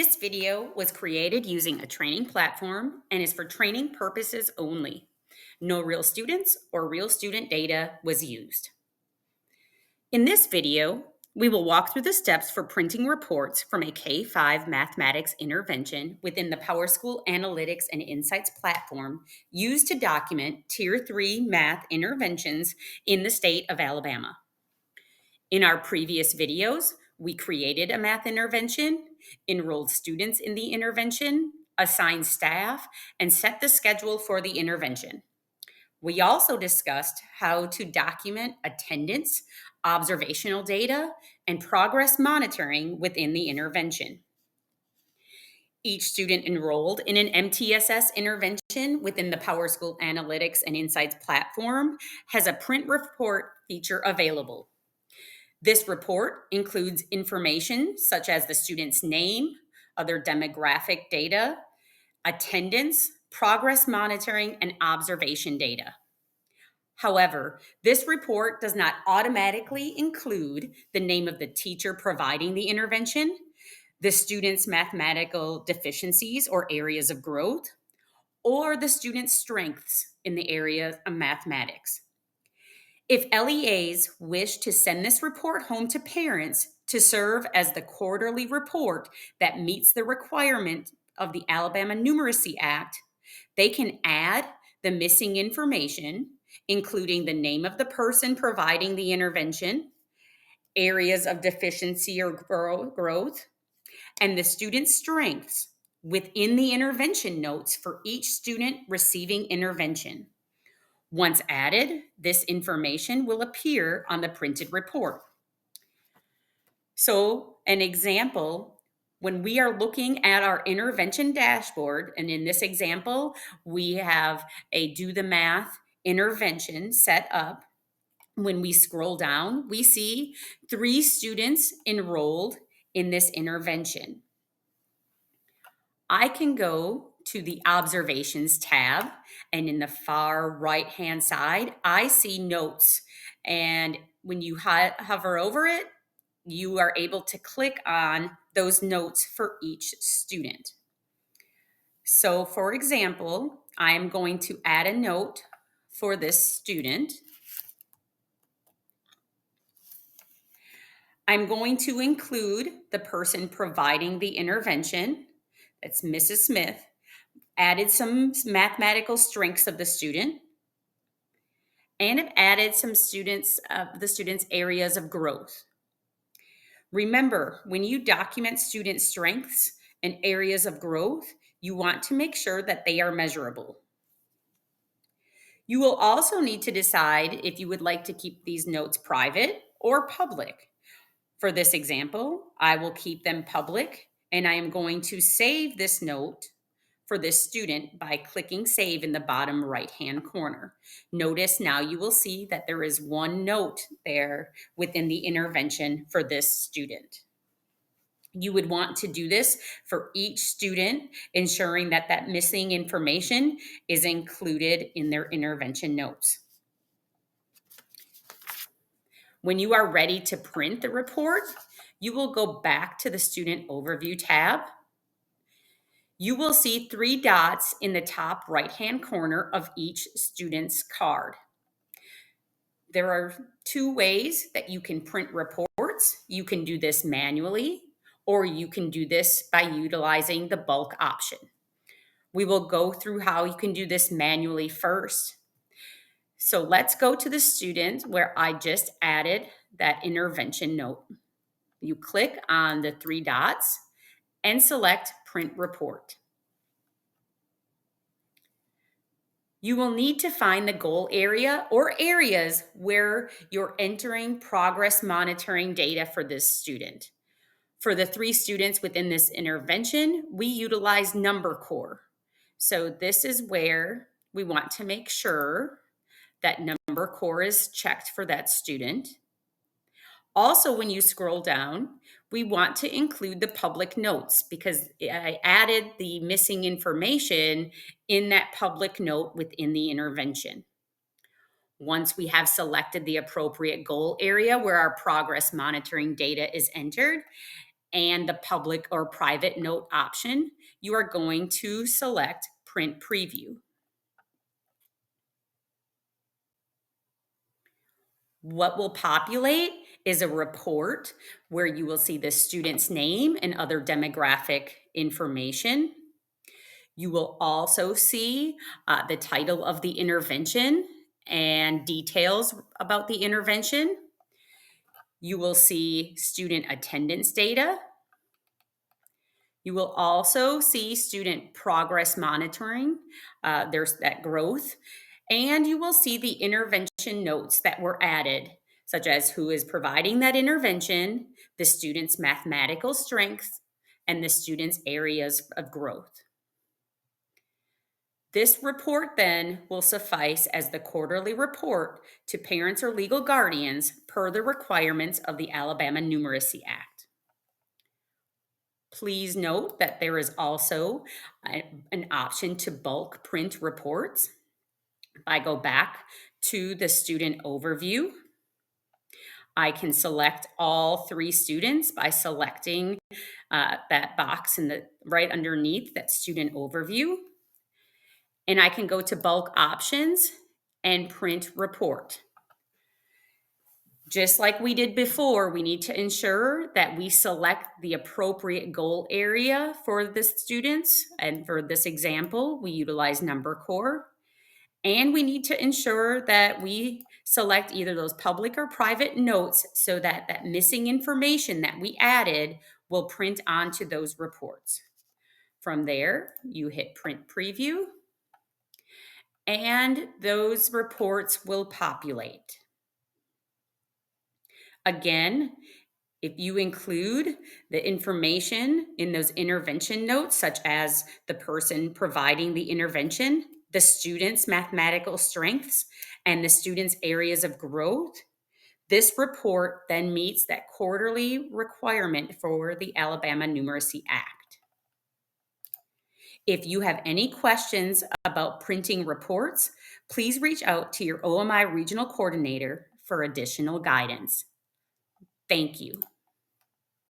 This video was created using a training platform and is for training purposes only. No real students or real student data was used. In this video, we will walk through the steps for printing reports from a K-5 mathematics intervention within the PowerSchool Analytics and Insights platform used to document Tier 3 math interventions in the state of Alabama. In our previous videos, we created a math intervention, enrolled students in the intervention, assigned staff, and set the schedule for the intervention. We also discussed how to document attendance, observational data, and progress monitoring within the intervention. Each student enrolled in an MTSS intervention within the PowerSchool Analytics and Insights platform has a print report feature available. This report includes information such as the student's name, other demographic data, attendance, progress monitoring, and observation data. However, this report does not automatically include the name of the teacher providing the intervention, the student's mathematical deficiencies or areas of growth, or the student's strengths in the area of mathematics. If LEAs wish to send this report home to parents to serve as the quarterly report that meets the requirement of the Alabama Numeracy Act, they can add the missing information, including the name of the person providing the intervention, areas of deficiency or growth, and the student's strengths within the intervention notes for each student receiving intervention. Once added, this information will appear on the printed report. So, an example, when we are looking at our intervention dashboard, and in this example, we have a do the math intervention set up. When we scroll down, we see 3 students enrolled in this intervention. I can go to the Observations tab, and in the far right-hand side, I see Notes. And when you hover over it, you are able to click on those notes for each student. So, for example, I am going to add a note for this student. I'm going to include the person providing the intervention, that's Mrs. Smith, added some mathematical strengths of the student, and have added some the students' areas of growth. Remember, when you document student strengths and areas of growth, you want to make sure that they are measurable. You will also need to decide if you would like to keep these notes private or public. For this example, I will keep them public, and I am going to save this note for this student by clicking Save in the bottom right-hand corner. Notice now you will see that there is one note there within the intervention for this student. You would want to do this for each student, ensuring that that missing information is included in their intervention notes. When you are ready to print the report, you will go back to the Student Overview tab. You will see 3 dots in the top right-hand corner of each student's card. There are 2 ways that you can print reports. You can do this manually, or you can do this by utilizing the bulk option. We will go through how you can do this manually first. So let's go to the student where I just added that intervention note. You click on the 3 dots and select Print Report. You will need to find the goal area or areas where you're entering progress monitoring data for this student. For the 3 students within this intervention, we utilize Number Core. So this is where we want to make sure that Number Core is checked for that student. Also, when you scroll down, we want to include the public notes because I added the missing information in that public note within the intervention. Once we have selected the appropriate goal area where our progress monitoring data is entered, and the public or private note option, you are going to select Print Preview. What will populate is a report where you will see the student's name and other demographic information. You will also see the title of the intervention and details about the intervention. You will see student attendance data. You will also see student progress monitoring. There's that growth. And you will see the intervention notes that were added, such as who is providing that intervention, the student's mathematical strengths, and the student's areas of growth. This report then will suffice as the quarterly report to parents or legal guardians per the requirements of the Alabama Numeracy Act. Please note that there is also an option to bulk print reports. If I go back to the student overview, I can select all 3 students by selecting that box right underneath that student overview. And I can go to bulk options and print report. Just like we did before, we need to ensure that we select the appropriate goal area for the students. And for this example, we utilize number core. And we need to ensure that we select either those public or private notes so that that missing information that we added will print onto those reports. From there, you hit print preview, and those reports will populate. Again, if you include the information in those intervention notes, such as the person providing the intervention, the student's mathematical strengths, and the student's areas of growth, this report then meets that quarterly requirement for the Alabama Numeracy Act. If you have any questions about printing reports, please reach out to your OMI Regional Coordinator for additional guidance. Thank you.